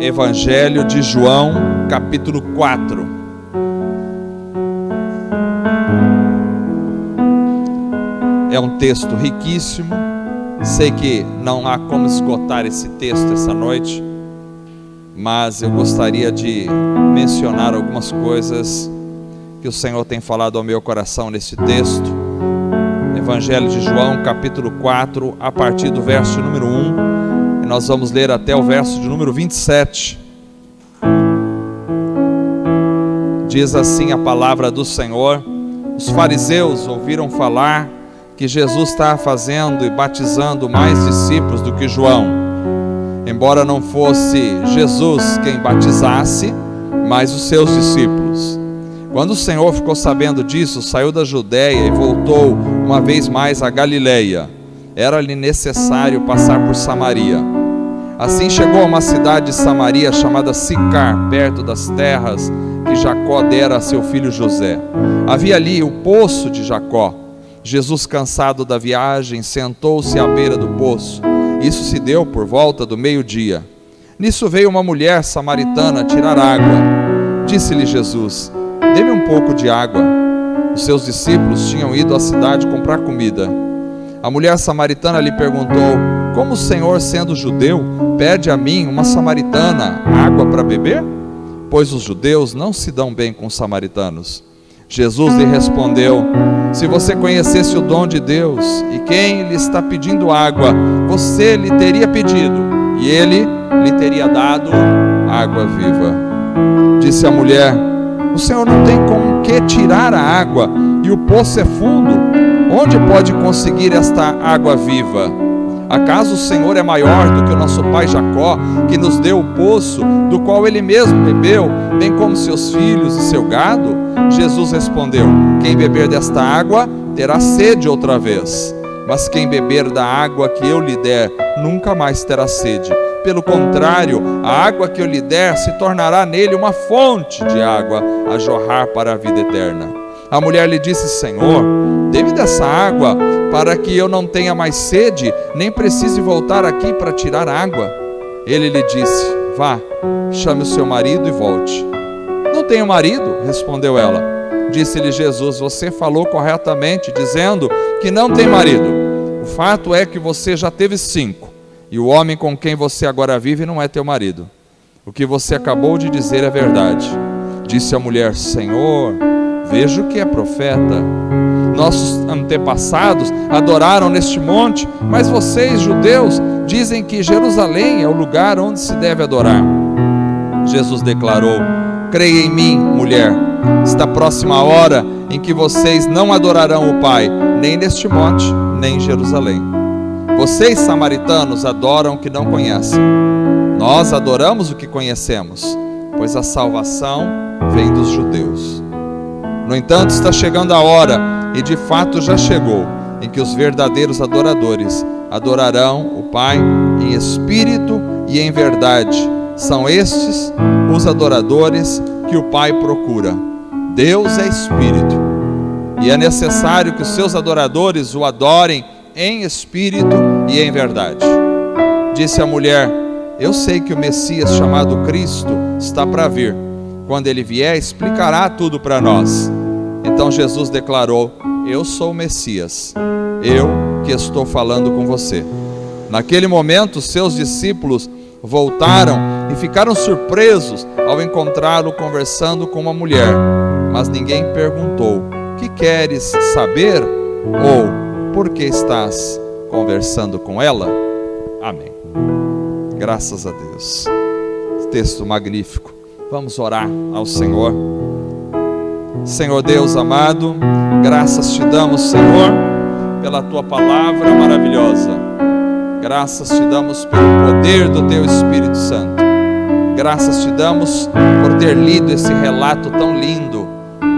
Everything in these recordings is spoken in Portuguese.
Evangelho de João, capítulo 4. É um texto riquíssimo. Sei que não há como esgotar esse texto essa noite, mas eu gostaria de mencionar algumas coisas que o Senhor tem falado ao meu coração nesse texto. Evangelho de João, capítulo 4, a partir do verso número 1. E nós vamos ler até o verso de número 27. Diz assim a palavra do Senhor: os fariseus ouviram falar que Jesus estava fazendo e batizando mais discípulos do que João, embora não fosse Jesus quem batizasse, mas os seus discípulos. Quando o Senhor ficou sabendo disso, saiu da Judéia e voltou uma vez mais a Galileia. Era-lhe necessário passar por Samaria. Assim chegou a uma cidade de Samaria chamada Sicar, perto das terras que Jacó dera a seu filho José. Havia ali o poço de Jacó. Jesus, cansado da viagem, sentou-se à beira do poço. Isso se deu por volta do meio-dia. Nisso veio uma mulher samaritana tirar água. Disse-lhe Jesus: dê-me um pouco de água. Os seus discípulos tinham ido à cidade comprar comida. A mulher samaritana lhe perguntou: como o Senhor, sendo judeu, pede a mim, uma samaritana, água para beber? Pois os judeus não se dão bem com os samaritanos. Jesus lhe respondeu: se você conhecesse o dom de Deus e quem lhe está pedindo água, você lhe teria pedido e ele lhe teria dado água viva. Disse a mulher: o Senhor não tem com que tirar a água e o poço é fundo. Onde pode conseguir esta água viva? Acaso o Senhor é maior do que o nosso pai Jacó, que nos deu o poço, do qual ele mesmo bebeu, bem como seus filhos e seu gado? Jesus respondeu: quem beber desta água terá sede outra vez, mas quem beber da água que eu lhe der nunca mais terá sede. Pelo contrário, a água que eu lhe der se tornará nele uma fonte de água a jorrar para a vida eterna. A mulher lhe disse: Senhor, dê-me dessa água para que eu não tenha mais sede, nem precise voltar aqui para tirar água. Ele lhe disse: vá, chame o seu marido e volte. Não tenho marido, respondeu ela. Disse-lhe Jesus: você falou corretamente, dizendo que não tem marido. O fato é que você já teve 5, e o homem com quem você agora vive não é teu marido. O que você acabou de dizer é verdade. Disse a mulher: Senhor, vejo que é profeta. Nossos antepassados adoraram neste monte, mas vocês, judeus, dizem que Jerusalém é o lugar onde se deve adorar. Jesus declarou: creia em mim, mulher, está próxima a hora em que vocês não adorarão o Pai, nem neste monte, nem em Jerusalém. Vocês, samaritanos, adoram o que não conhecem. Nós adoramos o que conhecemos, pois a salvação vem dos judeus. No entanto, está chegando a hora, e de fato já chegou, em que os verdadeiros adoradores adorarão o Pai em espírito e em verdade. São estes os adoradores que o Pai procura. Deus é espírito, e é necessário que os seus adoradores o adorem em espírito e em verdade. Disse a mulher: eu sei que o Messias, chamado Cristo, está para vir. Quando ele vier, explicará tudo para nós. Então Jesus declarou: eu sou o Messias, eu que estou falando com você. Naquele momento, seus discípulos voltaram e ficaram surpresos ao encontrá-lo conversando com uma mulher. Mas ninguém perguntou: que queres saber? Ou por que estás conversando com ela? Amém. Graças a Deus. Texto magnífico. Vamos orar ao Senhor. Senhor Deus amado, graças te damos, Senhor, pela tua palavra maravilhosa. Graças te damos pelo poder do teu Espírito Santo. Graças te damos por ter lido esse relato tão lindo.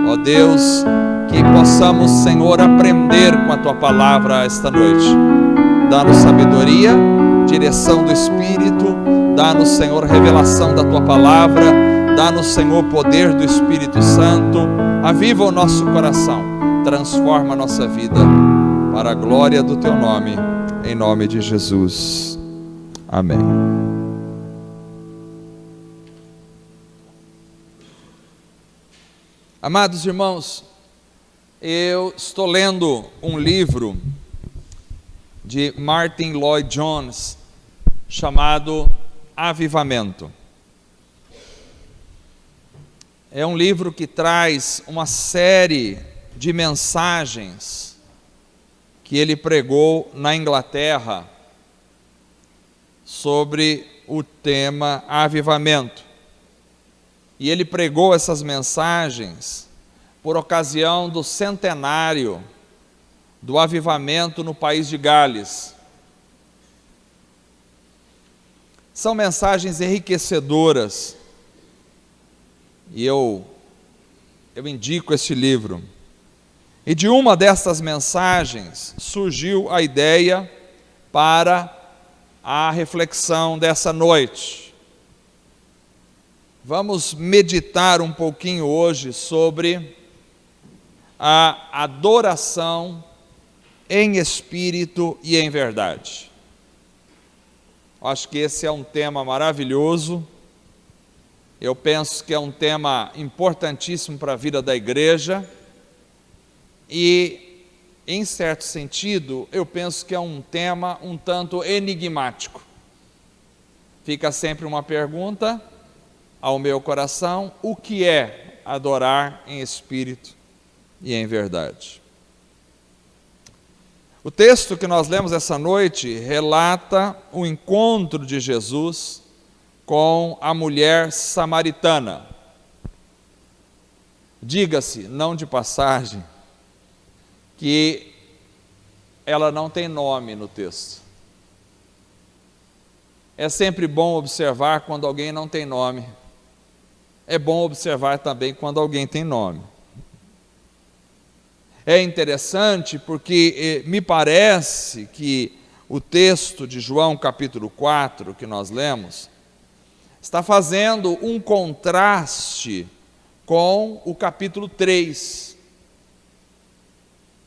Ó Deus, que possamos, Senhor, aprender com a tua palavra esta noite. Dá-nos sabedoria, direção do Espírito. Dá-nos, Senhor, revelação da tua palavra. Dá-nos, Senhor, poder do Espírito Santo. Aviva o nosso coração, transforma a nossa vida para a glória do teu nome, em nome de Jesus. Amém. Amados irmãos, eu estou lendo um livro de Martyn Lloyd-Jones chamado Avivamento. É um livro que traz uma série de mensagens que ele pregou na Inglaterra sobre o tema avivamento. E ele pregou essas mensagens por ocasião do centenário do avivamento no país de Gales. São mensagens enriquecedoras e eu indico este livro. E de uma dessas mensagens surgiu a ideia para a reflexão dessa noite. Vamos meditar um pouquinho hoje sobre a adoração em espírito e em verdade. Acho que esse é um tema maravilhoso. Eu penso que é um tema importantíssimo para a vida da igreja. E, em certo sentido, eu penso que é um tema um tanto enigmático. Fica sempre uma pergunta ao meu coração: o que é adorar em espírito e em verdade? O texto que nós lemos essa noite relata o encontro de Jesus com a mulher samaritana. Diga-se, não de passagem, que ela não tem nome no texto. É sempre bom observar quando alguém não tem nome. É bom observar também quando alguém tem nome. É interessante porque me parece que o texto de João capítulo 4, que nós lemos, está fazendo um contraste com o capítulo 3.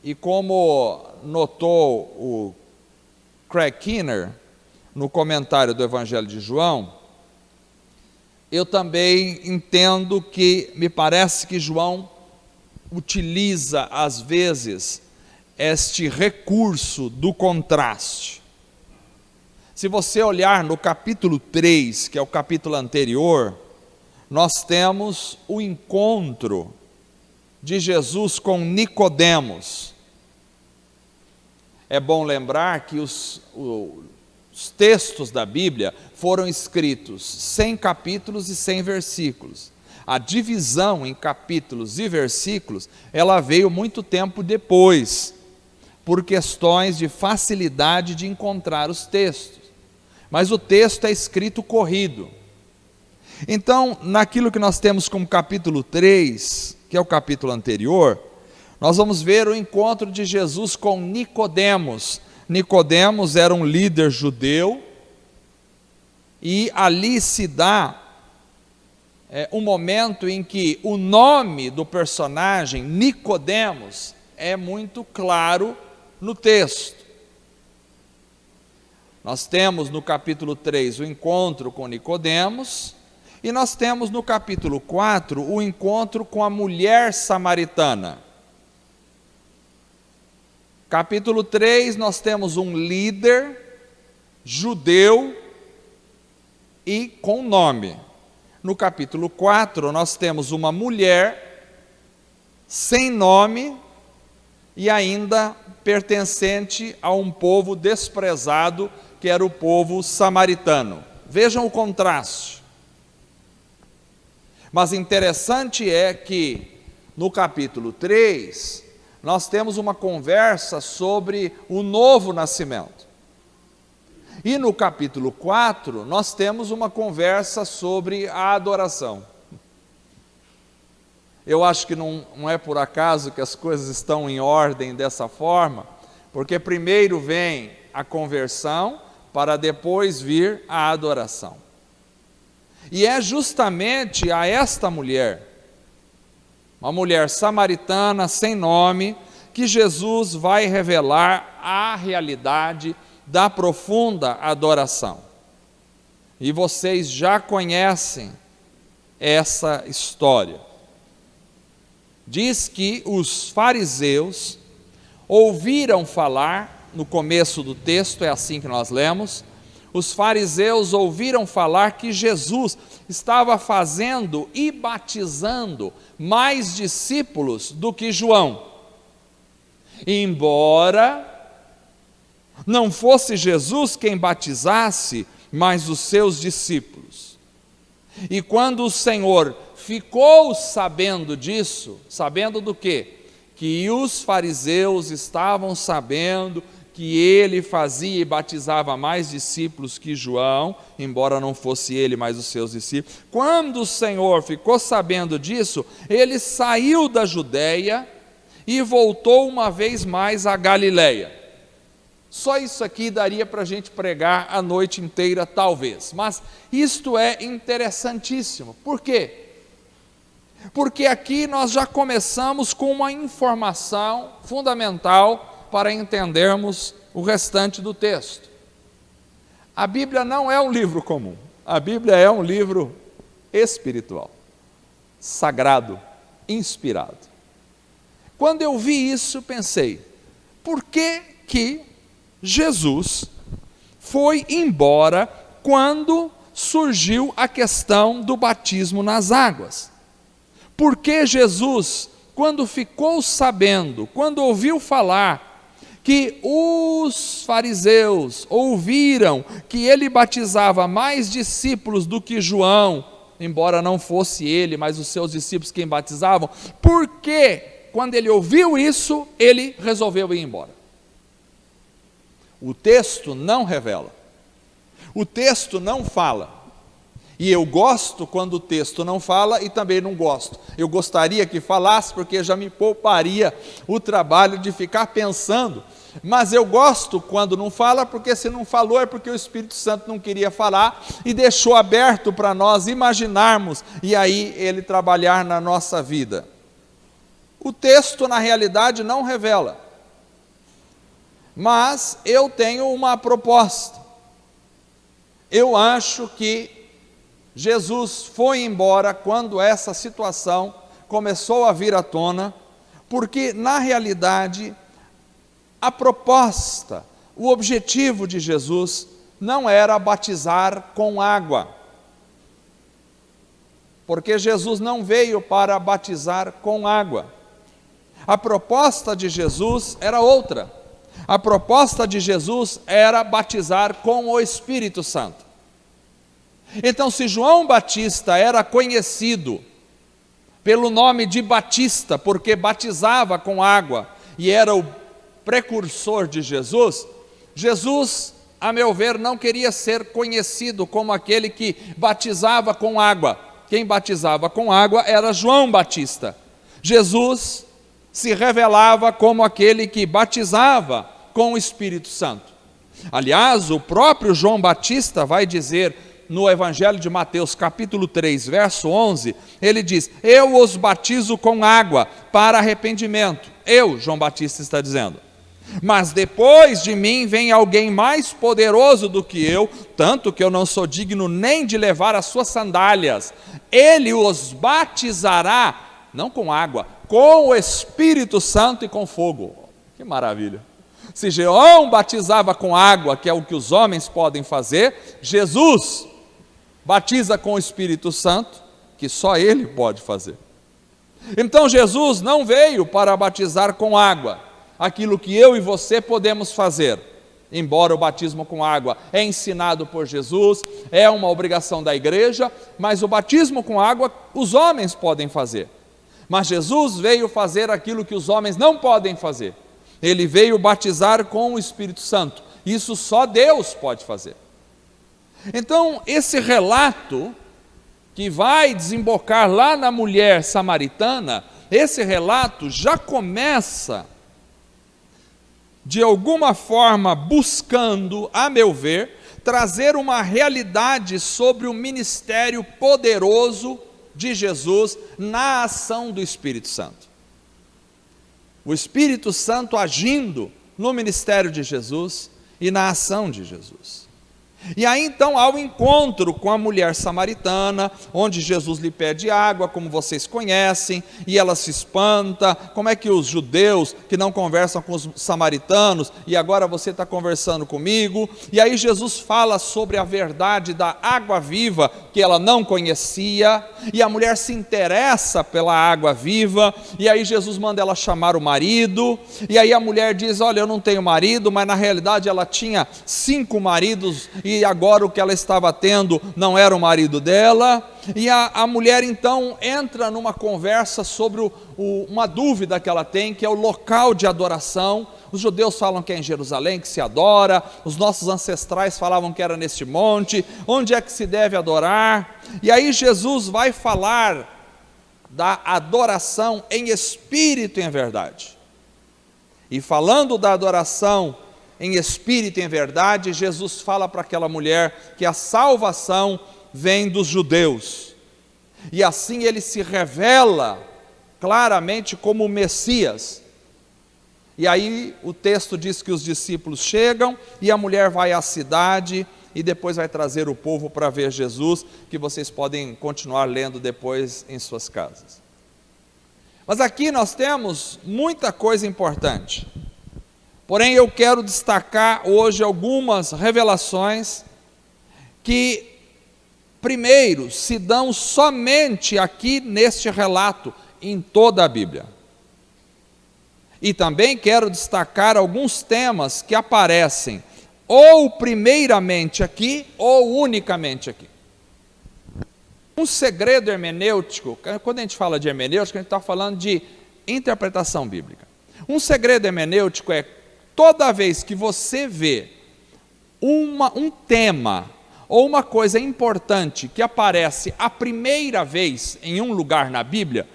E como notou o Craig Keener no comentário do Evangelho de João, eu também entendo que me parece que João utiliza às vezes este recurso do contraste. Se você olhar no capítulo 3, que é o capítulo anterior, nós temos o encontro de Jesus com Nicodemos. É bom lembrar que os textos da Bíblia foram escritos sem capítulos e sem versículos. A divisão em capítulos e versículos, ela veio muito tempo depois, por questões de facilidade de encontrar os textos. Mas o texto é escrito corrido. Então, naquilo que nós temos como capítulo 3, que é o capítulo anterior, nós vamos ver o encontro de Jesus com Nicodemos. Nicodemos era um líder judeu, e ali se dá um momento em que o nome do personagem, Nicodemos, é muito claro no texto. Nós temos no capítulo 3 o encontro com Nicodemos, e nós temos no capítulo 4 o encontro com a mulher samaritana. Capítulo 3 nós temos um líder judeu e com nome. No capítulo 4 nós temos uma mulher sem nome e ainda pertencente a um povo desprezado, que era o povo samaritano. Vejam o contraste. Mas interessante é que no capítulo 3 nós temos uma conversa sobre o novo nascimento. E no capítulo 4 nós temos uma conversa sobre a adoração. Eu acho que não é por acaso que as coisas estão em ordem dessa forma, porque primeiro vem a conversão, para depois vir a adoração. E é justamente a esta mulher, uma mulher samaritana sem nome, que Jesus vai revelar a realidade da profunda adoração. E vocês já conhecem essa história. diz que os fariseus ouviram falar, no começo do texto é assim que nós lemos, os fariseus ouviram falar que Jesus estava fazendo e batizando mais discípulos do que João. Embora não fosse Jesus quem batizasse, mas os seus discípulos. E quando o Senhor ficou sabendo disso, sabendo do quê? Que os fariseus estavam sabendo que ele fazia e batizava mais discípulos que João, embora não fosse ele, mas os seus discípulos. Quando o Senhor ficou sabendo disso, ele saiu da Judéia e voltou uma vez mais à Galileia. Só isso aqui daria para a gente pregar a noite inteira, talvez, mas isto é interessantíssimo. Por quê? Porque aqui nós já começamos com uma informação fundamental para entendermos o restante do texto. A Bíblia não é um livro comum, a Bíblia é um livro espiritual, sagrado, inspirado. Quando eu vi isso, pensei, por que Jesus foi embora quando surgiu a questão do batismo nas águas? Por que Jesus, quando ficou sabendo, quando ouviu falar que os fariseus ouviram que ele batizava mais discípulos do que João, embora não fosse ele, mas os seus discípulos quem batizavam, por que, quando ele ouviu isso, ele resolveu ir embora? O texto não revela, o texto não fala, e eu gosto quando o texto não fala e também não gosto. Eu gostaria que falasse, porque já me pouparia o trabalho de ficar pensando, mas eu gosto quando não fala, porque se não falou é porque o Espírito Santo não queria falar e deixou aberto para nós imaginarmos e aí ele trabalhar na nossa vida. O texto na realidade não revela, mas eu tenho uma proposta. Eu acho que Jesus foi embora quando essa situação começou a vir à tona, porque na realidade a proposta, o objetivo de Jesus não era batizar com água, porque Jesus não veio para batizar com água. A proposta de Jesus era outra. A proposta de Jesus era batizar com o Espírito Santo. Então, se João Batista era conhecido pelo nome de Batista, porque batizava com água e era o precursor de Jesus, Jesus, a meu ver, não queria ser conhecido como aquele que batizava com água. Quem batizava com água era João Batista. Jesus se revelava como aquele que batizava com o Espírito Santo. Aliás, o próprio João Batista vai dizer no Evangelho de Mateus, capítulo 3, verso 11, ele diz, eu os batizo com água para arrependimento. Eu, João Batista está dizendo. Mas depois de mim vem alguém mais poderoso do que eu, tanto que eu não sou digno nem de levar as suas sandálias. Ele os batizará, não com água, com o Espírito Santo e com fogo. Que maravilha! Se João batizava com água, que é o que os homens podem fazer, Jesus batiza com o Espírito Santo, que só ele pode fazer. Então Jesus não veio para batizar com água, aquilo que eu e você podemos fazer, embora o batismo com água é ensinado por Jesus, é uma obrigação da igreja, mas o batismo com água os homens podem fazer. Mas Jesus veio fazer aquilo que os homens não podem fazer. Ele veio batizar com o Espírito Santo. Isso só Deus pode fazer. Então, esse relato que vai desembocar lá na mulher samaritana, esse relato já começa, de alguma forma, buscando, a meu ver, trazer uma realidade sobre o ministério poderoso de Jesus na ação do Espírito Santo. O Espírito Santo agindo no ministério de Jesus e na ação de Jesus. E aí então há o encontro com a mulher samaritana, onde Jesus lhe pede água, como vocês conhecem, e ela se espanta. Como é que os judeus que não conversam com os samaritanos, e agora você está conversando comigo? E aí Jesus fala sobre a verdade da água viva, que ela não conhecia, e a mulher se interessa pela água viva, e aí Jesus manda ela chamar o marido, e aí a mulher diz: olha, eu não tenho marido, mas na realidade ela tinha 5 maridos, e agora o que ela estava tendo não era o marido dela. E a mulher então entra numa conversa sobre uma dúvida que ela tem, que é o local de adoração. Os judeus falam que é em Jerusalém que se adora, os nossos ancestrais falavam que era neste monte. Onde é que se deve adorar? E aí Jesus vai falar da adoração em espírito e em verdade. E falando da adoração em espírito e em verdade, Jesus fala para aquela mulher que a salvação vem dos judeus, e assim ele se revela claramente como o Messias. E aí o texto diz que os discípulos chegam, e a mulher vai à cidade, e depois vai trazer o povo para ver Jesus, que vocês podem continuar lendo depois em suas casas. Mas aqui nós temos muita coisa importante. Porém, eu quero destacar hoje algumas revelações que, primeiro, se dão somente aqui neste relato, em toda a Bíblia. E também quero destacar alguns temas que aparecem ou primeiramente aqui, ou unicamente aqui. Um segredo hermenêutico, quando a gente fala de hermenêutica, a gente está falando de interpretação bíblica. Um segredo hermenêutico é: toda vez que você vê um tema ou uma coisa importante que aparece a primeira vez em um lugar na Bíblia,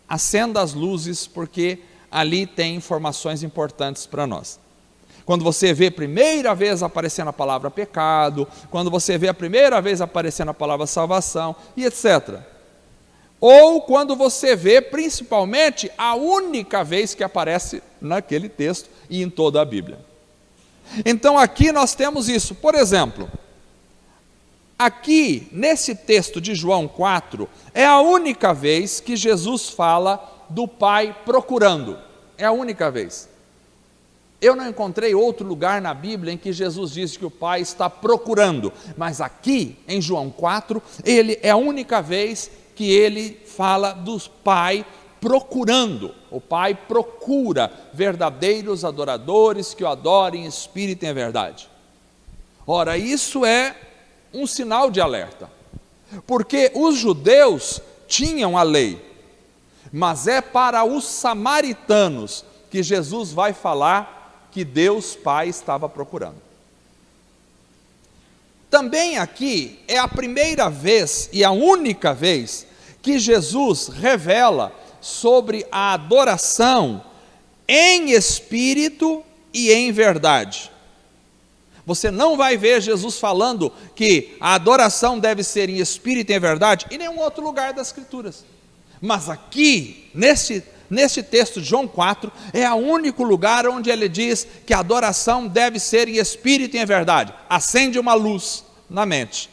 acenda as luzes, porque ali tem informações importantes para nós. Quando você vê a primeira vez aparecendo a palavra pecado, quando você vê a primeira vez aparecendo a palavra salvação, e etc. Ou quando você vê, principalmente, a única vez que aparece naquele texto e em toda a Bíblia. Então aqui nós temos isso. Por exemplo, aqui nesse texto de João 4, é a única vez que Jesus fala do Pai procurando. É a única vez. Eu não encontrei outro lugar na Bíblia em que Jesus diz que o Pai está procurando, mas aqui em João 4, ele é a única vez que ele fala do Pai procurando. O Pai procura verdadeiros adoradores que o adorem em espírito e em verdade. Ora, isso é um sinal de alerta, porque os judeus tinham a lei, mas é para os samaritanos que Jesus vai falar que Deus Pai estava procurando. Também aqui é a primeira vez e a única vez que Jesus revela sobre a adoração em espírito e em verdade. Você não vai ver Jesus falando que a adoração deve ser em espírito e em verdade em nenhum outro lugar das Escrituras. Mas aqui, nesse texto de João 4, é o único lugar onde ele diz que a adoração deve ser em espírito e em verdade. Acende uma luz na mente.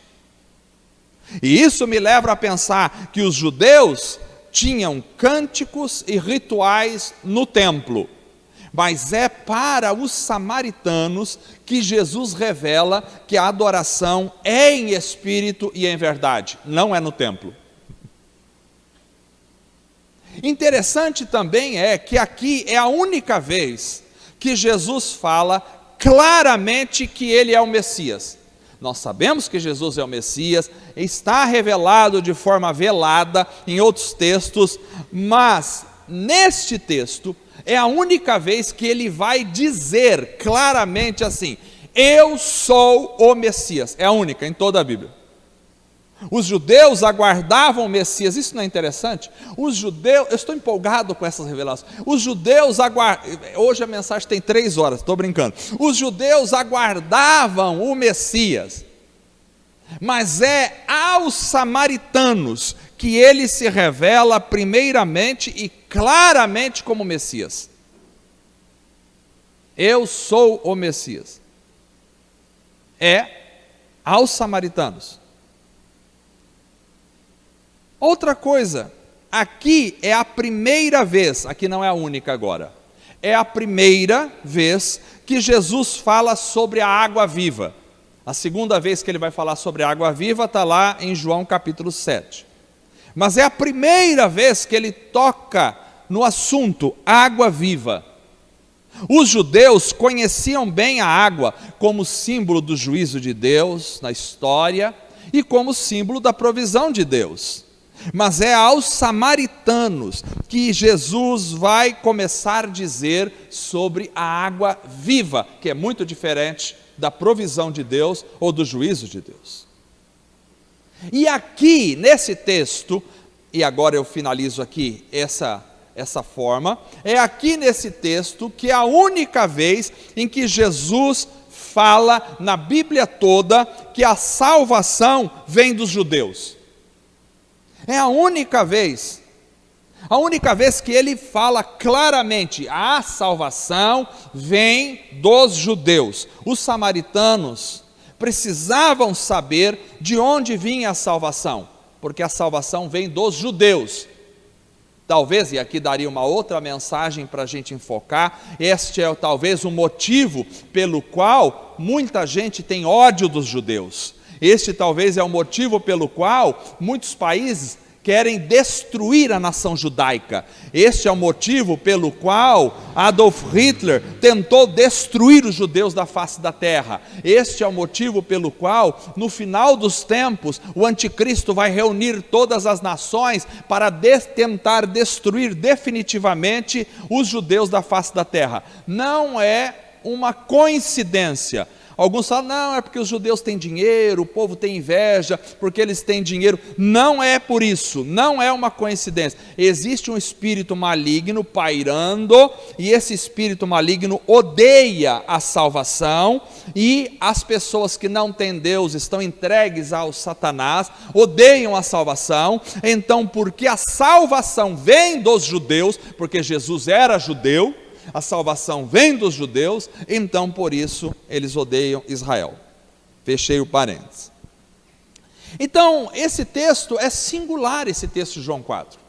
E isso me leva a pensar que os judeus tinham cânticos e rituais no templo, mas é para os samaritanos que Jesus revela que a adoração é em espírito e em verdade, não é no templo. Interessante também é que aqui é a única vez que Jesus fala claramente que ele é o Messias. Nós sabemos que Jesus é o Messias, está revelado de forma velada em outros textos, mas neste texto é a única vez que ele vai dizer claramente assim: eu sou o Messias. É a única em toda a Bíblia. Os judeus aguardavam o Messias. Isso não é interessante? Os judeus, eu estou empolgado com essas revelações. Os judeus aguardavam, hoje a mensagem tem 3 horas, estou brincando. Os judeus aguardavam o Messias, mas é aos samaritanos que ele se revela primeiramente e claramente como Messias. Eu sou o Messias. É aos samaritanos. Outra coisa, aqui é a primeira vez, aqui não é a única agora, é a primeira vez que Jesus fala sobre a água viva. A segunda vez que ele vai falar sobre a água viva está lá em João capítulo 7. Mas é a primeira vez que ele toca no assunto água viva. Os judeus conheciam bem a água como símbolo do juízo de Deus na história e como símbolo da provisão de Deus. Mas é aos samaritanos que Jesus vai começar a dizer sobre a água viva, que é muito diferente da provisão de Deus ou do juízo de Deus. E aqui, nesse texto, e agora eu finalizo aqui essa forma, é aqui nesse texto que é a única vez em que Jesus fala na Bíblia toda que a salvação vem dos judeus. É a única vez que ele fala claramente, a salvação vem dos judeus. Os samaritanos precisavam saber de onde vinha a salvação, porque a salvação vem dos judeus. Talvez, e aqui daria uma outra mensagem para a gente enfocar, este é talvez o motivo pelo qual muita gente tem ódio dos judeus. Este talvez é o motivo pelo qual muitos países querem destruir a nação judaica. Este é o motivo pelo qual Adolf Hitler tentou destruir os judeus da face da terra. Este é o motivo pelo qual, no final dos tempos, o anticristo vai reunir todas as nações para tentar destruir definitivamente os judeus da face da terra. Não é uma coincidência. Alguns falam, não, é porque os judeus têm dinheiro, o povo tem inveja, porque eles têm dinheiro. Não é por isso, não é uma coincidência. Existe um espírito maligno pairando, e esse espírito maligno odeia a salvação, e as pessoas que não têm Deus estão entregues ao Satanás, odeiam a salvação. Então, porque a salvação vem dos judeus, porque Jesus era judeu, a salvação vem dos judeus, então por isso eles odeiam Israel. Fechei o parênteses. Então, esse texto é singular, esse texto de João 4.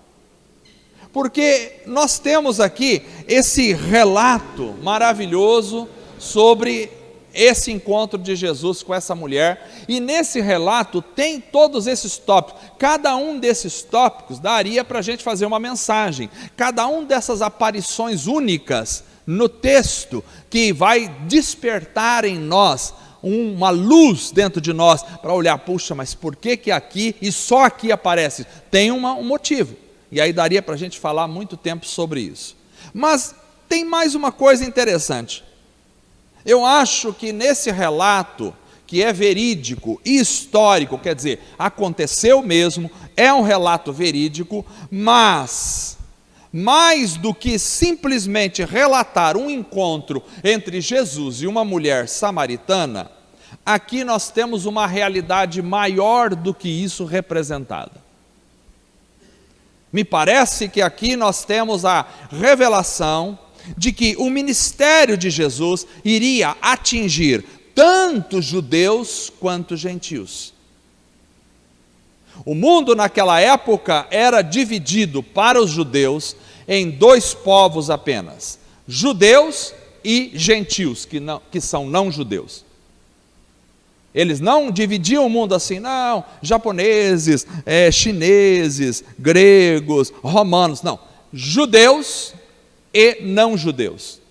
Porque nós temos aqui esse relato maravilhoso sobre esse encontro de Jesus com essa mulher, e nesse relato tem todos esses tópicos. Cada um desses tópicos daria para a gente fazer uma mensagem. Cada um dessas aparições únicas no texto, que vai despertar em nós uma luz dentro de nós, para olhar, puxa, mas por que aqui, e só aqui aparece? Tem um motivo, e aí daria para a gente falar muito tempo sobre isso. Mas tem mais uma coisa interessante. Eu acho que nesse relato, que é verídico e histórico, quer dizer, aconteceu mesmo, é um relato verídico, mas mais do que simplesmente relatar um encontro entre Jesus e uma mulher samaritana, aqui nós temos uma realidade maior do que isso representada. Me parece que aqui nós temos a revelação de que o ministério de Jesus iria atingir tanto judeus quanto gentios. O mundo naquela época era dividido para os judeus em dois povos apenas: judeus e gentios, que são não judeus. Eles não dividiam o mundo assim, não, japoneses, chineses, gregos, romanos, não, judeus e não judeus.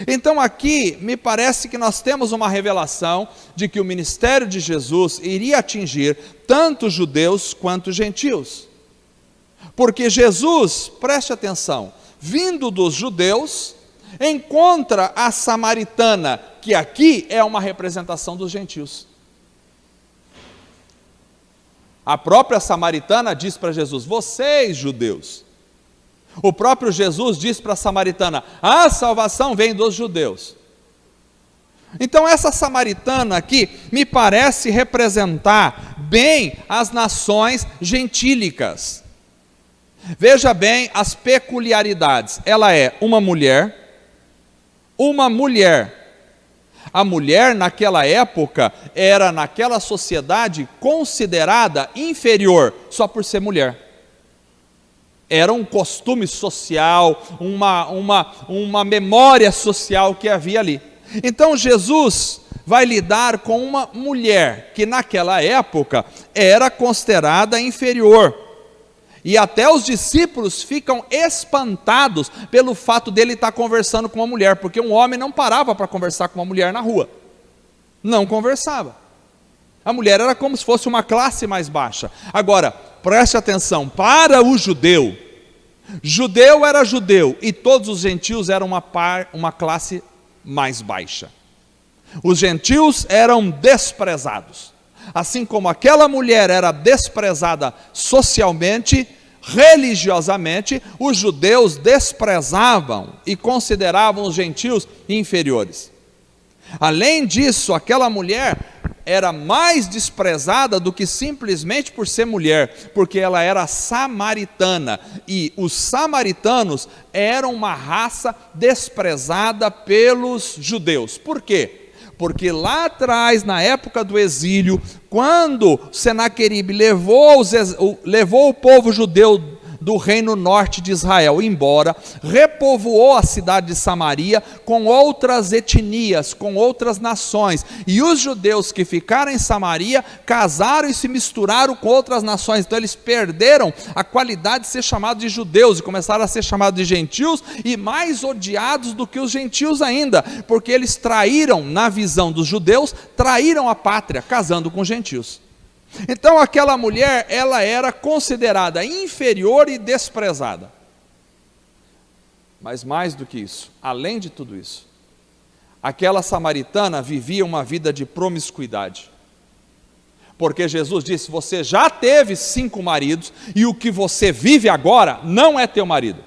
Então aqui me parece que nós temos uma revelação de que o ministério de Jesus iria atingir tanto judeus quanto gentios. Porque Jesus, preste atenção, vindo dos judeus, encontra a samaritana, que aqui é uma representação dos gentios. A própria samaritana diz para Jesus, vocês judeus. O próprio Jesus diz para a samaritana, a salvação vem dos judeus. Então essa samaritana aqui me parece representar bem as nações gentílicas. Veja bem as peculiaridades. Ela é uma mulher, A mulher naquela época era, naquela sociedade, considerada inferior só por ser mulher. Era um costume social, uma memória social que havia ali. Então Jesus vai lidar com uma mulher que naquela época era considerada inferior. E até os discípulos ficam espantados pelo fato dele estar conversando com uma mulher, porque um homem não parava para conversar com uma mulher na rua. Não conversava. A mulher era como se fosse uma classe mais baixa. Agora, preste atenção, para o judeu, judeu era judeu e todos os gentios eram uma classe mais baixa. Os gentios eram desprezados. Assim como aquela mulher era desprezada socialmente, religiosamente, os judeus desprezavam e consideravam os gentios inferiores. Além disso, aquela mulher era mais desprezada do que simplesmente por ser mulher, porque ela era samaritana, e os samaritanos eram uma raça desprezada pelos judeus. Por quê? Porque lá atrás, na época do exílio, quando Senaqueribe levou o povo judeu do reino norte de Israel embora, repovoou a cidade de Samaria com outras etnias, com outras nações, e os judeus que ficaram em Samaria casaram e se misturaram com outras nações. Então eles perderam a qualidade de ser chamados de judeus e começaram a ser chamados de gentios, e mais odiados do que os gentios ainda, porque eles traíram, na visão dos judeus, traíram a pátria, casando com gentios. Então aquela mulher, ela era considerada inferior e desprezada. Mas mais do que isso, além de tudo isso, aquela samaritana vivia uma vida de promiscuidade. Porque Jesus disse: você já teve 5 maridos, e o que você vive agora não é teu marido.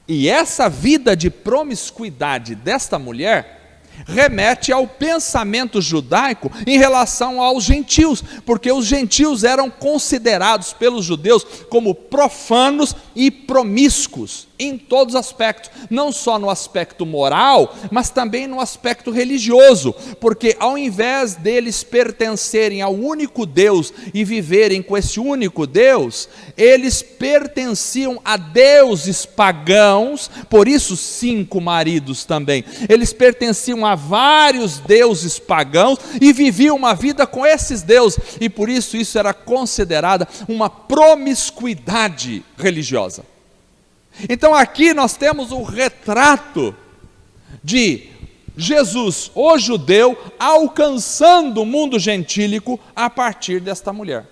E essa vida de promiscuidade desta mulher remete ao pensamento judaico em relação aos gentios, porque os gentios eram considerados pelos judeus como profanos e promíscuos em todos os aspectos, não só no aspecto moral, mas também no aspecto religioso, porque ao invés deles pertencerem ao único Deus e viverem com esse único Deus, eles pertenciam a deuses pagãos, por isso 5 maridos também, eles pertenciam a vários deuses pagãos e viviam uma vida com esses deuses, e por isso era considerada uma promiscuidade religiosa. Então aqui nós temos o retrato de Jesus, o judeu, alcançando o mundo gentílico a partir desta mulher.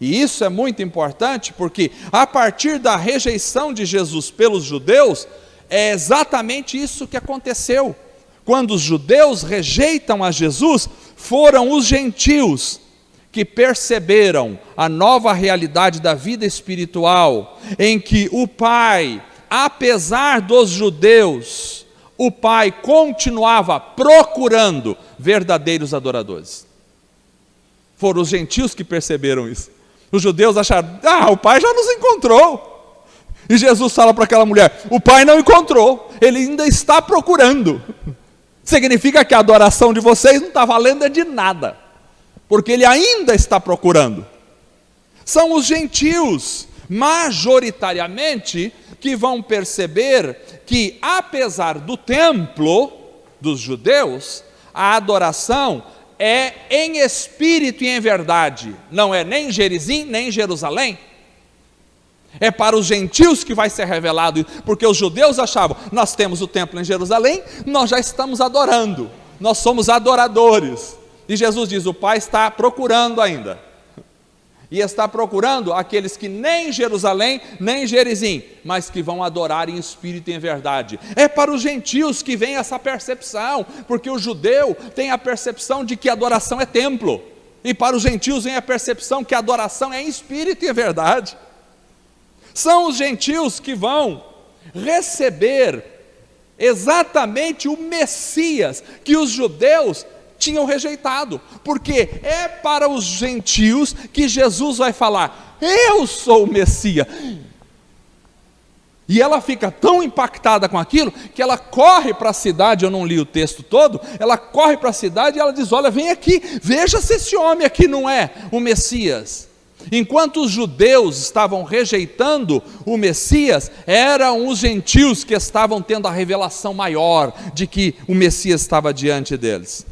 E isso é muito importante, porque a partir da rejeição de Jesus pelos judeus, é exatamente isso que aconteceu. Quando os judeus rejeitam a Jesus, foram os gentios que perceberam a nova realidade da vida espiritual, em que o Pai, apesar dos judeus, o Pai continuava procurando verdadeiros adoradores. Foram os gentios que perceberam isso. Os judeus acharam: o Pai já nos encontrou. E Jesus fala para aquela mulher: o Pai não encontrou, Ele ainda está procurando. Significa que a adoração de vocês não está valendo de nada, porque Ele ainda está procurando. São os gentios, majoritariamente, que vão perceber que, apesar do templo dos judeus, a adoração é em espírito e em verdade, não é nem em Gerizim, nem em Jerusalém. É para os gentios que vai ser revelado, porque os judeus achavam: nós temos o templo em Jerusalém, nós já estamos adorando, nós somos adoradores. E Jesus diz: o Pai está procurando ainda, e está procurando aqueles que nem em Jerusalém, nem em Gerizim, mas que vão adorar em espírito e em verdade. É para os gentios que vem essa percepção, porque o judeu tem a percepção de que a adoração é templo, e para os gentios vem a percepção que a adoração é em espírito e em verdade. São os gentios que vão receber exatamente o Messias que os judeus tinham rejeitado, porque é para os gentios que Jesus vai falar: eu sou o Messias. E ela fica tão impactada com aquilo, que ela corre para a cidade, eu não li o texto todo, ela corre para a cidade e ela diz, olha, vem aqui, veja se esse homem aqui não é o Messias. Enquanto os judeus estavam rejeitando o Messias, eram os gentios que estavam tendo a revelação maior de que o Messias estava diante deles.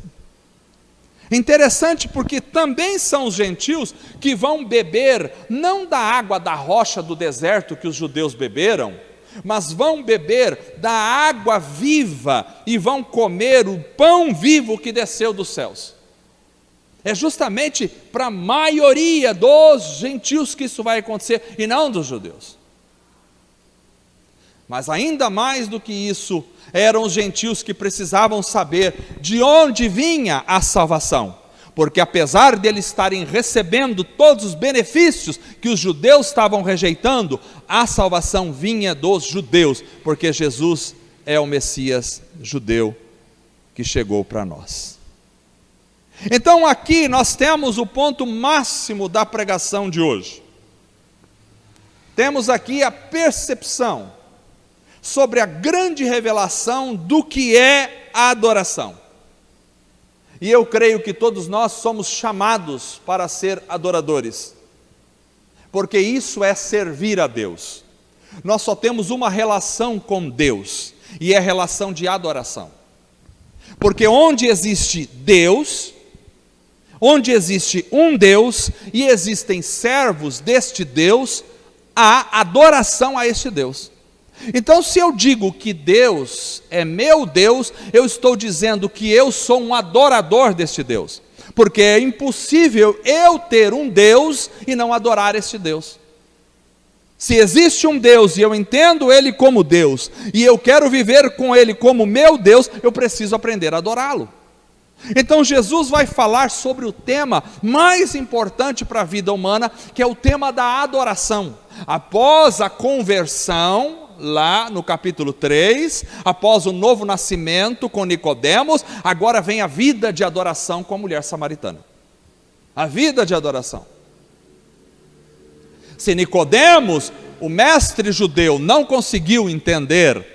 Interessante porque também são os gentios que vão beber, não da água da rocha do deserto que os judeus beberam, mas vão beber da água viva e vão comer o pão vivo que desceu dos céus. É justamente para a maioria dos gentios que isso vai acontecer, e não dos judeus. Mas ainda mais do que isso, eram os gentios que precisavam saber de onde vinha a salvação. Porque apesar de eles estarem recebendo todos os benefícios que os judeus estavam rejeitando, a salvação vinha dos judeus, porque Jesus é o Messias judeu que chegou para nós. Então aqui nós temos o ponto máximo da pregação de hoje. Temos aqui a percepção sobre a grande revelação do que é a adoração. E eu creio que todos nós somos chamados para ser adoradores, porque isso é servir a Deus. Nós só temos uma relação com Deus, e é a relação de adoração. Porque onde existe Deus, onde existe um Deus, e existem servos deste Deus, há adoração a este Deus. Então, se eu digo que Deus é meu Deus, eu estou dizendo que eu sou um adorador deste Deus, porque é impossível eu ter um Deus e não adorar este Deus. Se existe um Deus e eu entendo Ele como Deus, e eu quero viver com Ele como meu Deus, eu preciso aprender a adorá-lo. Então Jesus vai falar sobre o tema mais importante para a vida humana, que é o tema da adoração. Após a conversão, lá no capítulo 3, após o novo nascimento com Nicodemos, agora vem a vida de adoração com a mulher samaritana. A vida de adoração. Se Nicodemos, o mestre judeu, não conseguiu entender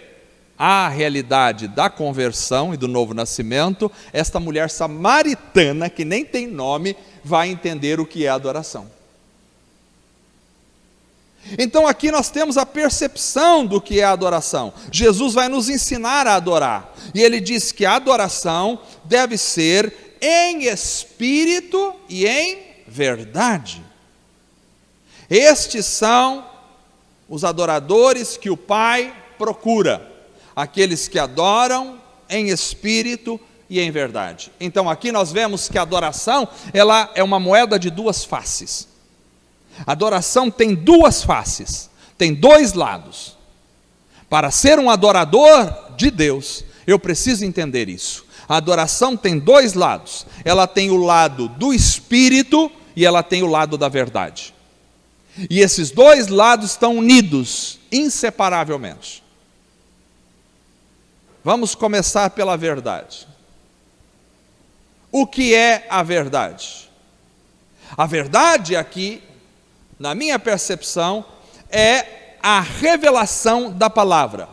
a realidade da conversão e do novo nascimento, esta mulher samaritana, que nem tem nome, vai entender o que é adoração. Então aqui nós temos a percepção do que é a adoração. Jesus vai nos ensinar a adorar, e ele diz que a adoração deve ser em espírito e em verdade. Estes são os adoradores que o Pai procura, aqueles que adoram em espírito e em verdade. Então aqui nós vemos que a adoração, ela é uma moeda de duas faces. A adoração tem duas faces, tem dois lados. Para ser um adorador de Deus, eu preciso entender isso. A adoração tem dois lados. Ela tem o lado do espírito e ela tem o lado da verdade. E esses dois lados estão unidos inseparavelmente. Vamos começar pela verdade. O que é a verdade? A verdade aqui, na minha percepção, é a revelação da palavra.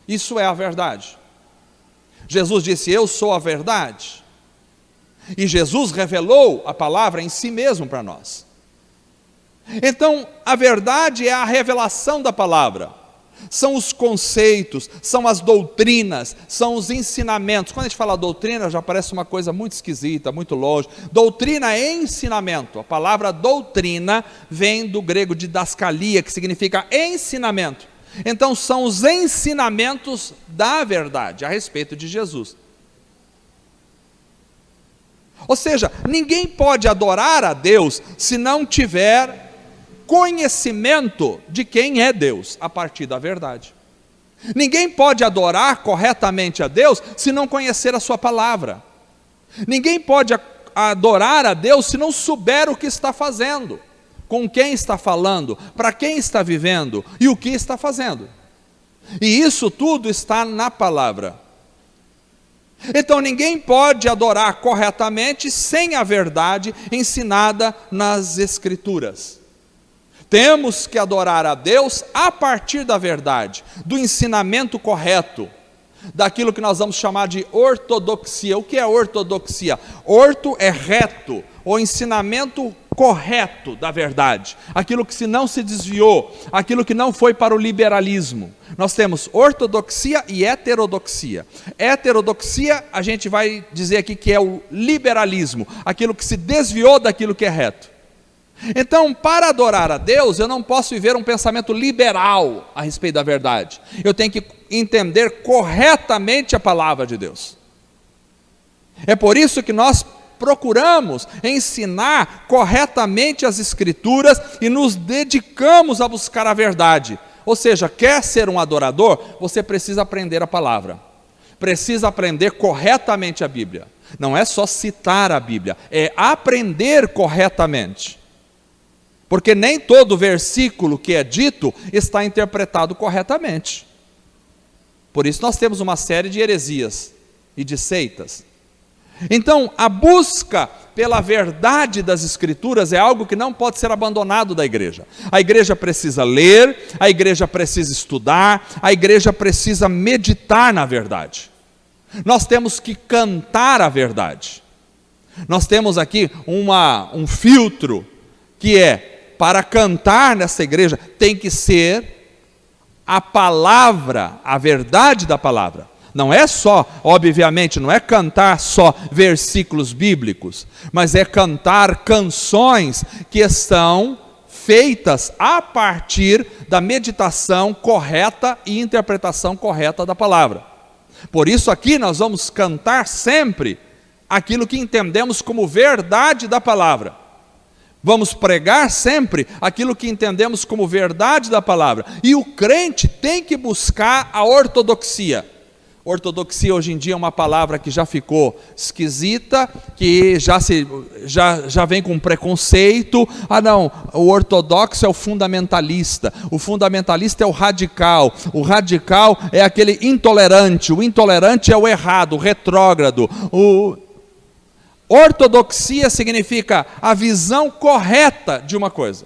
Isso é a verdade. Jesus disse, eu sou a verdade. E Jesus revelou a palavra em si mesmo para nós. Então, a verdade é a revelação da palavra. São os conceitos, são as doutrinas, são os ensinamentos. Quando a gente fala doutrina, já parece uma coisa muito esquisita, muito longe. Doutrina é ensinamento. A palavra doutrina vem do grego didaskalia, que significa ensinamento. Então são os ensinamentos da verdade a respeito de Jesus. Ou seja, ninguém pode adorar a Deus se não tiver conhecimento de quem é Deus, a partir da verdade. Ninguém pode adorar corretamente a Deus se não conhecer a sua palavra. Ninguém pode adorar a Deus se não souber o que está fazendo, com quem está falando, para quem está vivendo e o que está fazendo. E isso tudo está na palavra. Então ninguém pode adorar corretamente sem a verdade ensinada nas Escrituras. Temos que adorar a Deus a partir da verdade, do ensinamento correto, daquilo que nós vamos chamar de ortodoxia. O que é ortodoxia? Orto é reto, o ensinamento correto da verdade, aquilo que não se desviou, aquilo que não foi para o liberalismo. Nós temos ortodoxia e heterodoxia. Heterodoxia, a gente vai dizer aqui que é o liberalismo, aquilo que se desviou daquilo que é reto. Então, para adorar a Deus, eu não posso viver um pensamento liberal a respeito da verdade. Eu tenho que entender corretamente a palavra de Deus. É por isso que nós procuramos ensinar corretamente as Escrituras e nos dedicamos a buscar a verdade. Ou seja, quer ser um adorador, você precisa aprender a palavra. Precisa aprender corretamente a Bíblia. Não é só citar a Bíblia, é aprender corretamente. Porque nem todo versículo que é dito está interpretado corretamente. Por isso nós temos uma série de heresias e de seitas. Então, a busca pela verdade das Escrituras é algo que não pode ser abandonado da igreja. A igreja precisa ler, a igreja precisa estudar, a igreja precisa meditar na verdade. Nós temos que cantar a verdade. Nós temos aqui um filtro que é, para cantar nessa igreja, tem que ser a palavra, a verdade da palavra. Não é só, obviamente, não é cantar só versículos bíblicos, mas é cantar canções que estão feitas a partir da meditação correta e interpretação correta da palavra. Por isso aqui nós vamos cantar sempre aquilo que entendemos como verdade da palavra. Vamos pregar sempre aquilo que entendemos como verdade da palavra. E o crente tem que buscar a ortodoxia. Ortodoxia hoje em dia é uma palavra que já ficou esquisita, que já vem com preconceito. Ah não, o ortodoxo é o fundamentalista é o radical é aquele intolerante, o intolerante é o errado, o retrógrado. Ortodoxia significa a visão correta de uma coisa.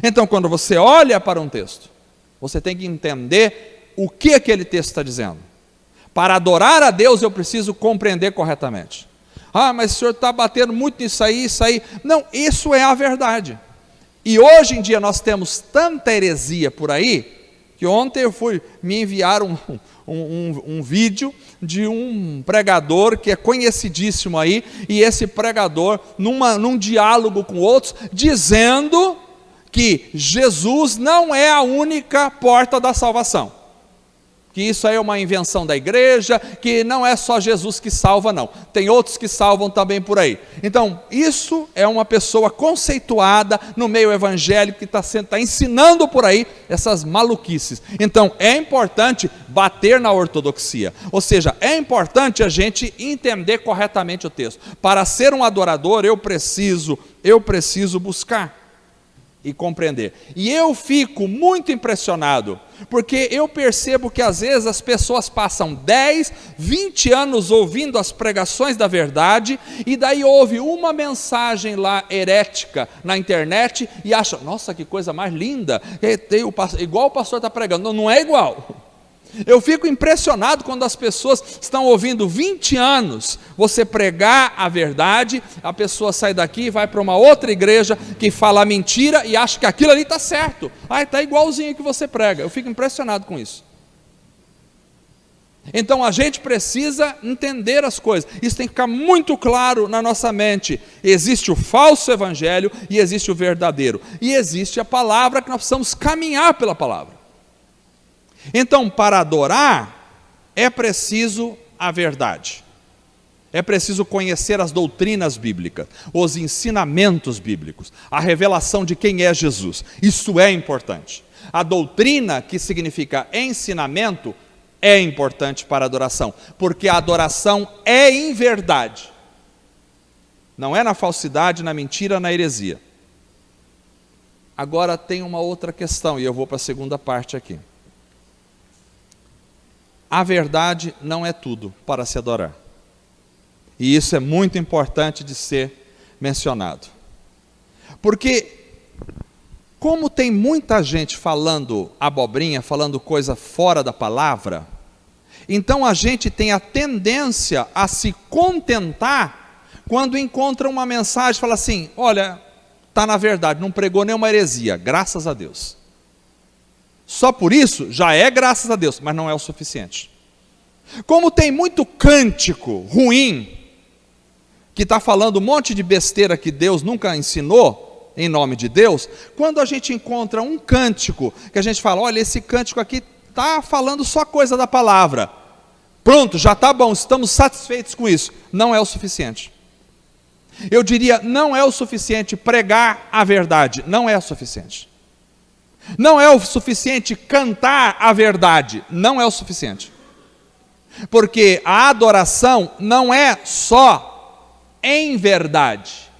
Então, quando você olha para um texto, você tem que entender o que aquele texto está dizendo. Para adorar a Deus, eu preciso compreender corretamente. Ah, mas o senhor está batendo muito nisso aí, isso aí. Não, isso é a verdade. E hoje em dia nós temos tanta heresia por aí, que ontem me enviaram um vídeo de um pregador que é conhecidíssimo aí, e esse pregador, num diálogo com outros, dizendo que Jesus não é a única porta da salvação. Que isso aí é uma invenção da igreja, que não é só Jesus que salva, não. Tem outros que salvam também por aí. Então, isso é uma pessoa conceituada no meio evangélico que está ensinando por aí essas maluquices. Então, é importante bater na ortodoxia. Ou seja, é importante a gente entender corretamente o texto. Para ser um adorador, eu preciso buscar e compreender. E eu fico muito impressionado, porque eu percebo que às vezes as pessoas passam 10, 20 anos ouvindo as pregações da verdade, e daí ouve uma mensagem lá herética na internet, e acha, nossa, que coisa mais linda, igual o pastor está pregando. Não é igual. Eu fico impressionado quando as pessoas estão ouvindo 20 anos você pregar a verdade, a pessoa sai daqui e vai para uma outra igreja que fala mentira e acha que aquilo ali está certo. Ah, está igualzinho que você prega. Eu fico impressionado com isso. Então a gente precisa entender as coisas. Isso tem que ficar muito claro na nossa mente. Existe o falso evangelho e existe o verdadeiro. E existe a palavra, que nós precisamos caminhar pela palavra. Então, para adorar, é preciso a verdade. É preciso conhecer as doutrinas bíblicas, os ensinamentos bíblicos, a revelação de quem é Jesus. Isso é importante. A doutrina, que significa ensinamento, é importante para a adoração, porque a adoração é em verdade. Não é na falsidade, na mentira, na heresia. Agora tem uma outra questão, e eu vou para a segunda parte aqui. A verdade não é tudo para se adorar. E isso é muito importante de ser mencionado. Porque como tem muita gente falando abobrinha, falando coisa fora da palavra, então a gente tem a tendência a se contentar quando encontra uma mensagem e fala assim: olha, está na verdade, não pregou nenhuma heresia, graças a Deus. Só por isso já é graças a Deus, mas não é o suficiente. Como tem muito cântico ruim, que está falando um monte de besteira que Deus nunca ensinou, em nome de Deus, quando a gente encontra um cântico, que a gente fala: olha, esse cântico aqui está falando só coisa da palavra, pronto, já está bom, estamos satisfeitos com isso, não é o suficiente. Eu diria, não é o suficiente pregar a verdade, não é o suficiente. Não é o suficiente cantar a verdade, não é o suficiente. Porque a adoração não é só em verdade.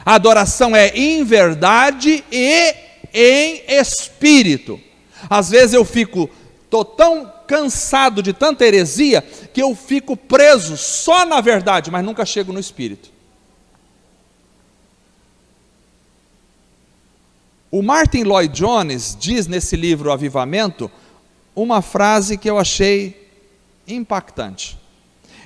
A adoração é em verdade e em espírito. Às vezes eu estou tão cansado de tanta heresia, que eu fico preso só na verdade, mas nunca chego no espírito. O Martin Lloyd Jones diz nesse livro Avivamento, uma frase que eu achei impactante.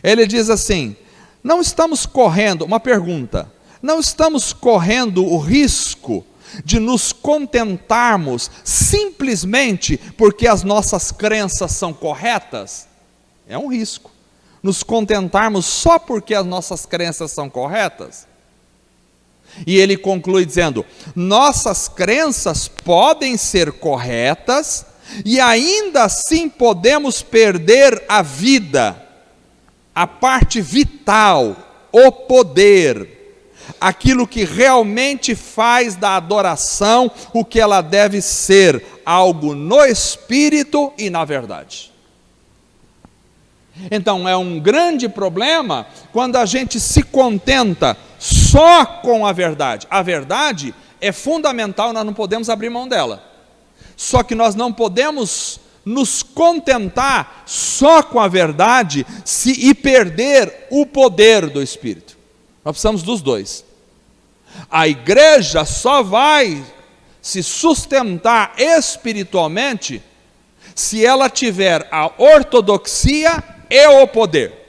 Ele diz assim: não estamos correndo, uma pergunta, não estamos correndo o risco de nos contentarmos simplesmente porque as nossas crenças são corretas? É um risco. Nos contentarmos só porque as nossas crenças são corretas? E ele conclui dizendo: nossas crenças podem ser corretas e ainda assim podemos perder a vida, a parte vital, o poder, aquilo que realmente faz da adoração o que ela deve ser, algo no espírito e na verdade. Então é um grande problema quando a gente se contenta só com a verdade. A verdade é fundamental, nós não podemos abrir mão dela. Só que nós não podemos nos contentar só com a verdade e perder o poder do Espírito. Nós precisamos dos dois. A igreja só vai se sustentar espiritualmente se ela tiver a ortodoxia e o poder.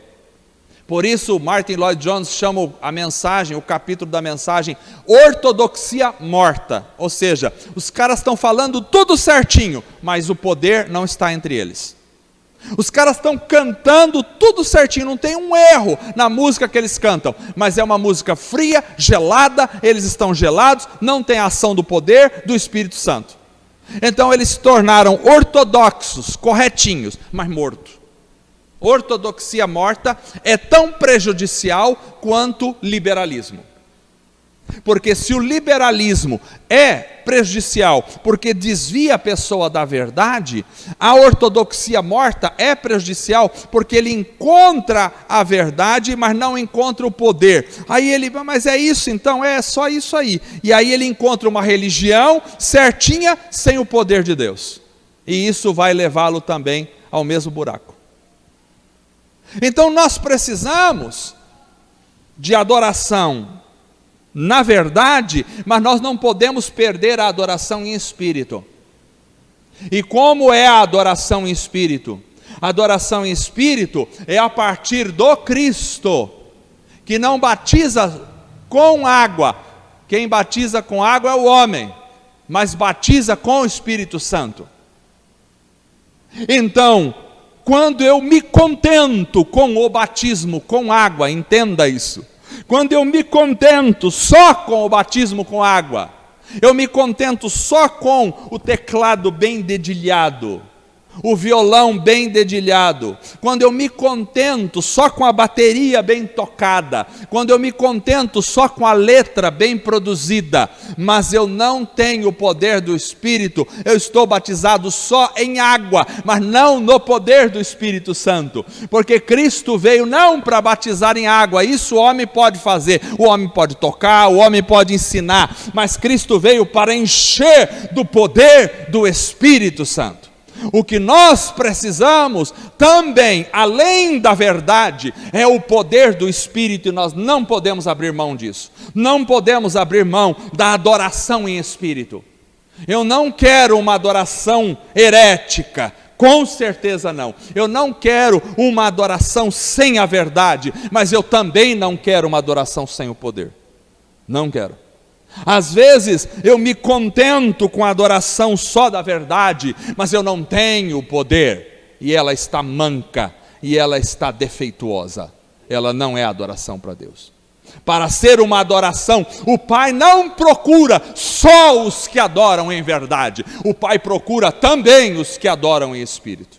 Por isso Martin Lloyd Jones chama a mensagem, o capítulo da mensagem, ortodoxia morta. Ou seja, os caras estão falando tudo certinho, mas o poder não está entre eles. Os caras estão cantando tudo certinho, não tem um erro na música que eles cantam, mas é uma música fria, gelada, eles estão gelados, não tem a ação do poder do Espírito Santo. Então eles se tornaram ortodoxos, corretinhos, mas mortos. Ortodoxia morta é tão prejudicial quanto liberalismo. Porque se o liberalismo é prejudicial porque desvia a pessoa da verdade, a ortodoxia morta é prejudicial porque ele encontra a verdade, mas não encontra o poder. Aí ele, mas é isso então? É só isso aí. E aí ele encontra uma religião certinha sem o poder de Deus. E isso vai levá-lo também ao mesmo buraco. Então nós precisamos de adoração na verdade, mas nós não podemos perder a adoração em espírito. E como é a adoração em espírito? A adoração em espírito é a partir do Cristo, que não batiza com água. Quem batiza com água é o homem, mas batiza com o Espírito Santo. Então, quando eu me contento com o batismo com água, entenda isso. Quando eu me contento só com o batismo com água, eu me contento só com o teclado bem dedilhado, o violão bem dedilhado, quando eu me contento só com a bateria bem tocada, quando eu me contento só com a letra bem produzida, mas eu não tenho o poder do Espírito, eu estou batizado só em água, mas não no poder do Espírito Santo, porque Cristo veio não para batizar em água, isso o homem pode fazer, o homem pode tocar, o homem pode ensinar, mas Cristo veio para encher do poder do Espírito Santo. O que nós precisamos também, além da verdade, é o poder do Espírito, e nós não podemos abrir mão disso. Não podemos abrir mão da adoração em espírito. Eu não quero uma adoração herética, com certeza não. Eu não quero uma adoração sem a verdade, mas eu também não quero uma adoração sem o poder. Não quero. Às vezes eu me contento com a adoração só da verdade, mas eu não tenho o poder, e ela está manca, e ela está defeituosa. Ela não é adoração para Deus. Para ser uma adoração, o Pai não procura só os que adoram em verdade, o Pai procura também os que adoram em espírito.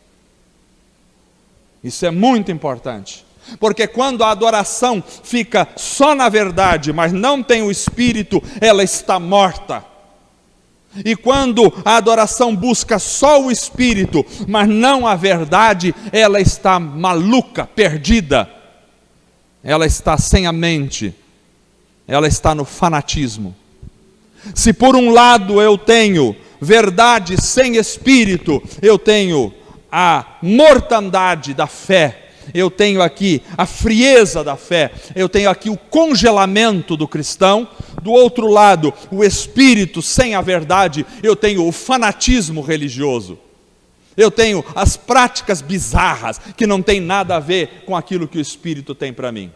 Isso é muito importante, porque quando a adoração fica só na verdade, mas não tem o espírito, ela está morta. E quando a adoração busca só o espírito, mas não a verdade, ela está maluca, perdida. Ela está sem a mente, ela está no fanatismo. Se por um lado eu tenho verdade sem espírito, eu tenho a mortandade da fé, eu tenho aqui a frieza da fé, eu tenho aqui o congelamento do cristão. Do outro lado, o espírito sem a verdade, eu tenho o fanatismo religioso. Eu tenho as práticas bizarras que não tem nada a ver com aquilo que o Espírito tem para mim.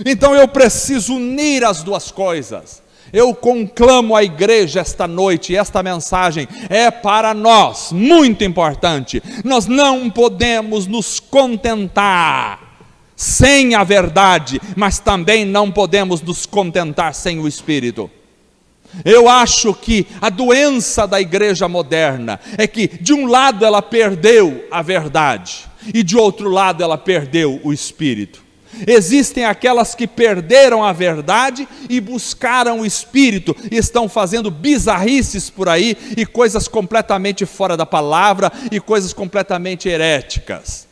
Então eu preciso unir as duas coisas. Eu conclamo a igreja esta noite, e esta mensagem é para nós, muito importante. Nós não podemos nos contentar sem a verdade, mas também não podemos nos contentar sem o Espírito. Eu acho que a doença da igreja moderna é que de um lado ela perdeu a verdade e de outro lado ela perdeu o Espírito. Existem aquelas que perderam a verdade e buscaram o Espírito e estão fazendo bizarrices por aí e coisas completamente fora da palavra e coisas completamente heréticas.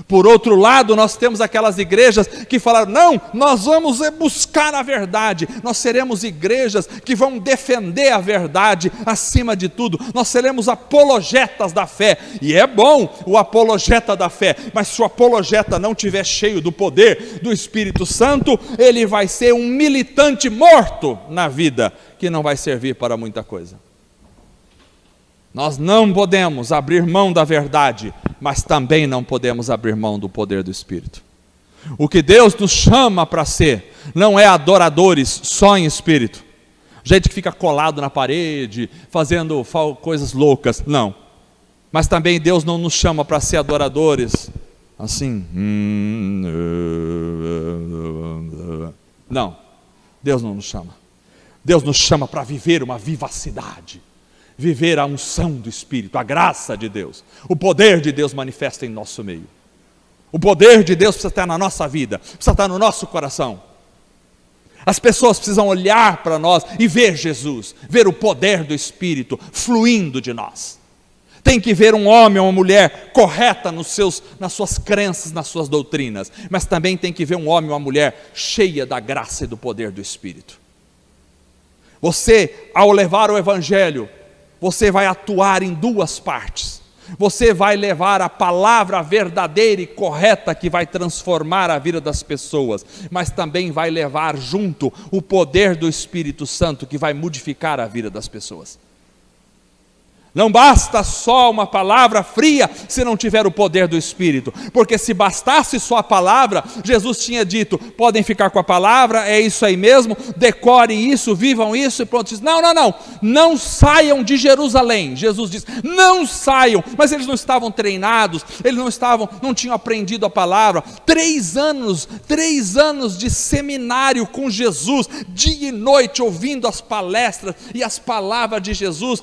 Por outro lado, nós temos aquelas igrejas que falaram: não, nós vamos buscar a verdade, nós seremos igrejas que vão defender a verdade acima de tudo, nós seremos apologetas da fé. E é bom o apologeta da fé, mas se o apologeta não estiver cheio do poder do Espírito Santo, ele vai ser um militante morto na vida, que não vai servir para muita coisa. Nós não podemos abrir mão da verdade, mas também não podemos abrir mão do poder do Espírito. O que Deus nos chama para ser, não é adoradores só em espírito, gente que fica colado na parede, fazendo coisas loucas, não. Mas também Deus não nos chama para ser adoradores, assim, não, Deus não nos chama. Deus nos chama para viver uma vivacidade, viver a unção do Espírito, a graça de Deus, o poder de Deus manifesta em nosso meio. O poder de Deus precisa estar na nossa vida, precisa estar no nosso coração. As pessoas precisam olhar para nós e ver Jesus, ver o poder do Espírito fluindo de nós. Tem que ver um homem ou uma mulher correta nas suas crenças, nas suas doutrinas, mas também tem que ver um homem ou uma mulher cheia da graça e do poder do Espírito. Você, ao levar o Evangelho, você vai atuar em duas partes. Você vai levar a palavra verdadeira e correta que vai transformar a vida das pessoas, mas também vai levar junto o poder do Espírito Santo que vai modificar a vida das pessoas. Não basta só uma palavra fria se não tiver o poder do Espírito, porque se bastasse só a palavra, Jesus tinha dito: podem ficar com a palavra, é isso aí mesmo, decorem isso, vivam isso e pronto. Não saiam de Jerusalém. Jesus diz: não saiam, mas eles não estavam treinados, eles não tinham aprendido a palavra. 3 anos de seminário com Jesus, dia e noite ouvindo as palestras e as palavras de Jesus,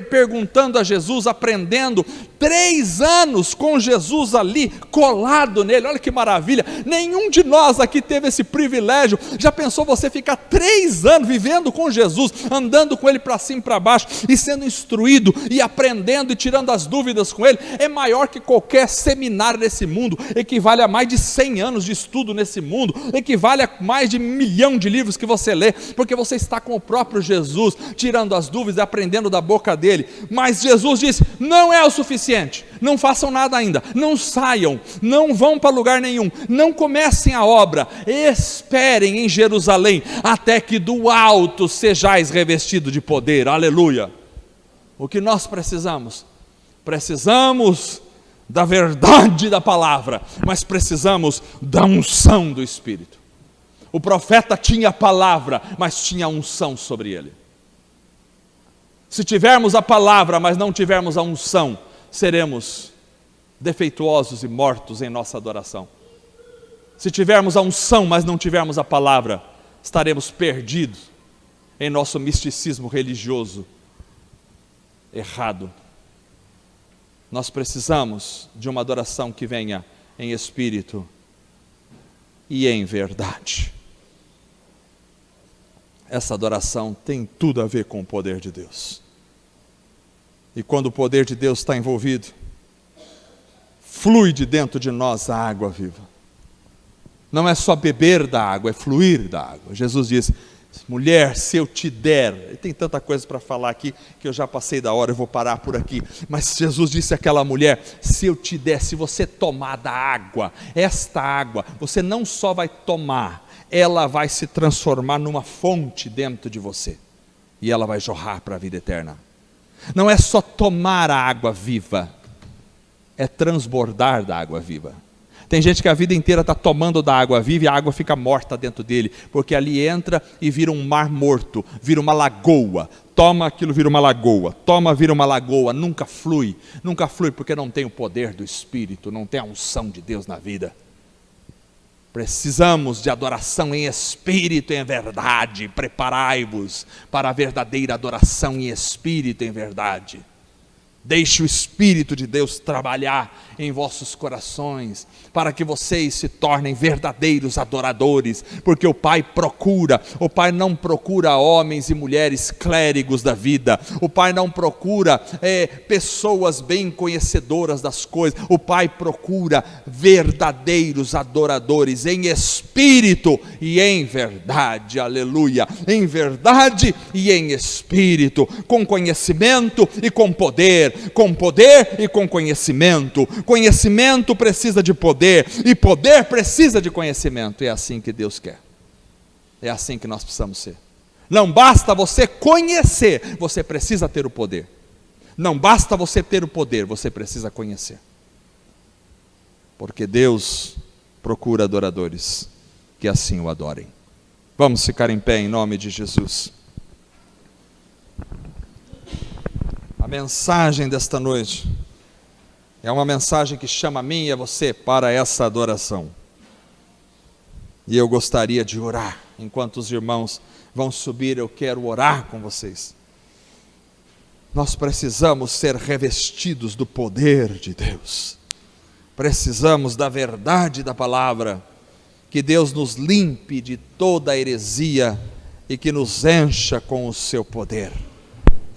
perguntando a Jesus, aprendendo. 3 anos com Jesus ali, colado nele. Olha que maravilha, nenhum de nós aqui teve esse privilégio. Já pensou você ficar 3 anos vivendo com Jesus, andando com ele para cima e para baixo, e sendo instruído, e aprendendo, e tirando as dúvidas com ele? É maior que qualquer seminário nesse mundo, equivale a mais de 100 anos de estudo nesse mundo, equivale a mais de 1 milhão de livros que você lê, porque você está com o próprio Jesus, tirando as dúvidas e aprendendo da boca dele. Mas Jesus disse: não é o suficiente. suficiente, não façam nada ainda, não saiam, não vão para lugar nenhum, não comecem a obra, esperem em Jerusalém, até que do alto sejais revestido de poder, aleluia. O que nós precisamos? Precisamos da verdade da palavra, mas precisamos da unção do Espírito. O profeta tinha a palavra, mas tinha a unção sobre ele. Se tivermos a palavra, mas não tivermos a unção, seremos defeituosos e mortos em nossa adoração. Se tivermos a unção, mas não tivermos a palavra, estaremos perdidos em nosso misticismo religioso errado. Nós precisamos de uma adoração que venha em espírito e em verdade. Essa adoração tem tudo a ver com o poder de Deus. E quando o poder de Deus está envolvido, flui de dentro de nós a água viva. Não é só beber da água, é fluir da água. Jesus disse: mulher, se eu te der, tem tanta coisa para falar aqui, que eu já passei da hora, eu vou parar por aqui, mas Jesus disse àquela mulher: se eu te der, se você tomar da água, esta água, você não só vai tomar, ela vai se transformar numa fonte dentro de você, e ela vai jorrar para a vida eterna. Não é só tomar a água viva, é transbordar da água viva. Tem gente que a vida inteira está tomando da água viva e a água fica morta dentro dele, porque ali entra e vira um mar morto, vira uma lagoa, toma aquilo, vira uma lagoa, toma, vira uma lagoa, nunca flui porque não tem o poder do Espírito, não tem a unção de Deus na vida. Precisamos de adoração em espírito e em verdade. Preparai-vos para a verdadeira adoração em espírito e em verdade. Deixe o Espírito de Deus trabalhar em vossos corações, para que vocês se tornem verdadeiros adoradores, porque o Pai não procura homens e mulheres clérigos da vida, o Pai não procura pessoas bem conhecedoras das coisas, o Pai procura verdadeiros adoradores, em espírito e em verdade, aleluia, em verdade e em espírito, com conhecimento e com poder e com conhecimento. Conhecimento precisa de poder, e poder precisa de conhecimento. É assim que Deus quer, é assim que nós precisamos ser. Não basta você conhecer, você precisa ter o poder. Não basta você ter o poder, você precisa conhecer, porque Deus procura adoradores que assim o adorem. Vamos ficar em pé em nome de Jesus. A mensagem desta noite é uma mensagem que chama a mim e a você para essa adoração. E eu gostaria de orar. Enquanto os irmãos vão subir, eu quero orar com vocês. Nós precisamos ser revestidos do poder de Deus. Precisamos da verdade da palavra. Que Deus nos limpe de toda a heresia e que nos encha com o seu poder.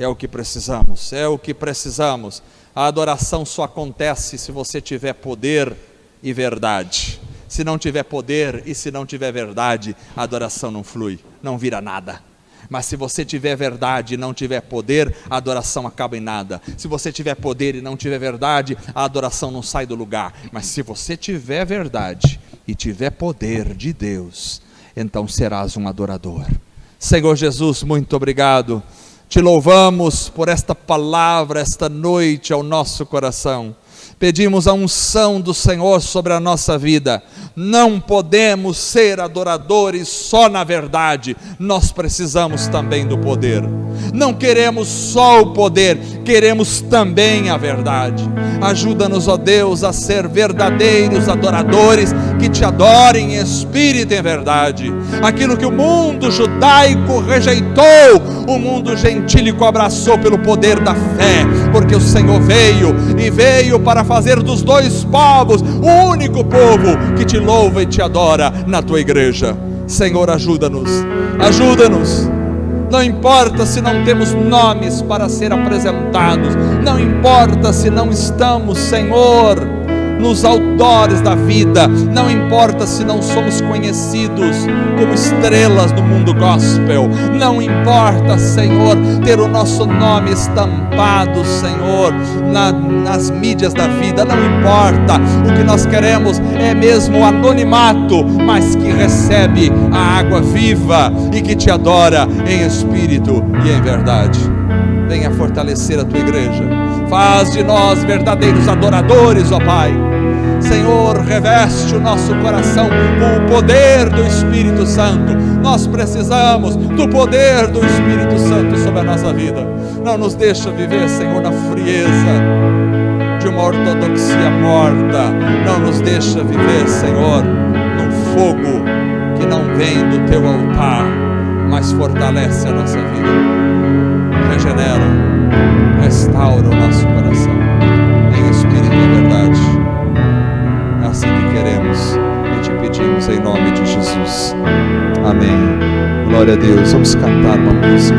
É o que precisamos, é o que precisamos. A adoração só acontece se você tiver poder e verdade. Se não tiver poder e se não tiver verdade, a adoração não flui, não vira nada. Mas se você tiver verdade e não tiver poder, a adoração acaba em nada. Se você tiver poder e não tiver verdade, a adoração não sai do lugar. Mas se você tiver verdade e tiver poder de Deus, então serás um adorador. Senhor Jesus, muito obrigado. Te louvamos por esta palavra, esta noite ao nosso coração. Pedimos a unção do Senhor sobre a nossa vida. Não podemos ser adoradores só na verdade, nós precisamos também do poder. Não queremos só o poder, queremos também a verdade. Ajuda-nos, ó Deus, a ser verdadeiros adoradores, que te adorem em espírito e em verdade. Aquilo que o mundo judaico rejeitou, o mundo gentílico abraçou pelo poder da fé, porque o Senhor veio para fazer dos dois povos o único povo que te louva e te adora na tua igreja. Senhor, ajuda-nos. Não importa se não temos nomes para ser apresentados, não importa se não estamos, Senhor, nos outdoors da vida. Não importa se não somos conhecidos como estrelas no mundo gospel. Não importa, Senhor, ter o nosso nome estampado, Senhor, nas mídias da vida. Não importa. O que nós queremos é mesmo o anonimato, mas que recebe a água viva e que te adora em espírito e em verdade. Venha fortalecer a tua igreja. Faz de nós verdadeiros adoradores, ó Pai. Senhor, reveste o nosso coração com o poder do Espírito Santo. Nós precisamos do poder do Espírito Santo sobre a nossa vida. Não nos deixa viver, Senhor, na frieza de uma ortodoxia morta. Não nos deixa viver, Senhor, num fogo que não vem do teu altar, mas fortalece a nossa vida. Regenera, restaura o nosso coração em espírito e verdade. É assim que queremos e te pedimos em nome de Jesus. Amém. Glória a Deus. Vamos cantar uma música.